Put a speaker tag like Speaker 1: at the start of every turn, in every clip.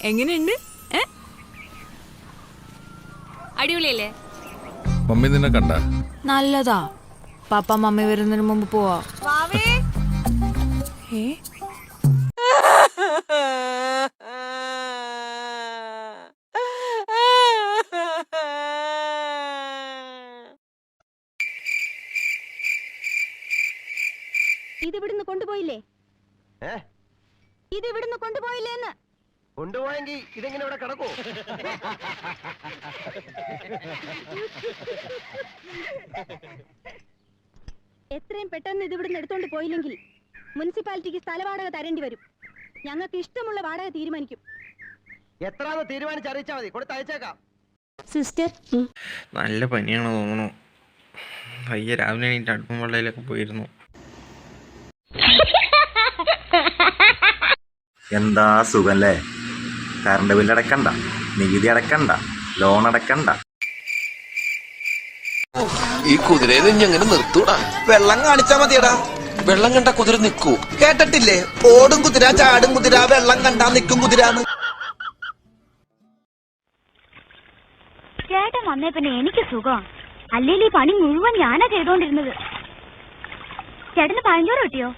Speaker 1: എങ്ങനെയുണ്ട്? അടിപൊളിയല്ലേ?
Speaker 2: മമ്മി നിന്നെ കണ്ട?
Speaker 1: നല്ലതാ. പാപ്പ മമ്മി വരുന്നതിന് മുമ്പ് പോവാ.
Speaker 3: ഇത് ഇവിടുന്ന് കൊണ്ടുപോയില്ലേ? ഇത് ഇവിടുന്ന് കൊണ്ടുപോയില്ലേന്ന്?
Speaker 4: കൊണ്ടുപോയെങ്കിൽ ഇതെങ്ങനെ ഇവിടെ കിടക്കോ?
Speaker 3: എത്രയും പെട്ടെന്ന് ഇത് ഇവിടുന്ന് എടുത്തോണ്ട് പോയില്ലെങ്കിൽ മുനിസിപ്പാലിറ്റിക്ക് സ്ഥലവാടക തരേണ്ടി വരും. ഞങ്ങൾക്ക് ഇഷ്ടമുള്ള വാടക തീരുമാനിക്കും.
Speaker 4: എത്രാന്ന് തീരുമാനിച്ചറിയിച്ചാൽ മതി, കൊടുത്തയച്ചേക്കാം.
Speaker 3: സിസ്റ്റർ,
Speaker 5: നല്ല പനിയാണ് തോന്നുന്നു. പയ്യെ രാവിലെ എണീറ്റ് അടുപ്പും വെള്ളയിലൊക്കെ പോയിരുന്നു.
Speaker 6: എന്താ സുഖല്ലേ? കറണ്ട് ബില്ല് അടക്കണ്ട, നികുതി അടക്കണ്ട, ലോൺ അടക്കണ്ട.
Speaker 7: ഈ കുതിരയെ ഇനി അങ്ങനെ നിർത്തൂടാ. വെള്ളം കാണിച്ചാ മതിയടാ. വെള്ളം കണ്ട കുതിര നിക്കൂ. കേട്ടിട്ടില്ലേ? ഓടും കുതിര, ചാടും കുതിര, വെള്ളം കണ്ടാ നിക്കും കുതിരാന്ന്.
Speaker 8: ചേട്ടൻ വന്നേ പിന്നെ എനിക്ക് സുഖം. അല്ലെങ്കിൽ ഈ പണി മുഴുവൻ ഞാനാ ചെയ്തോണ്ടിരുന്നത്. ചേട്ടന് പഴഞ്ചോറ് കിട്ടിയോ?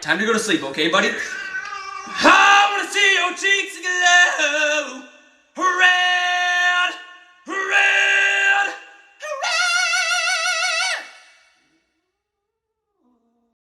Speaker 9: Time to go to sleep, okay, buddy? I wanna see your cheeks glow. Hooray!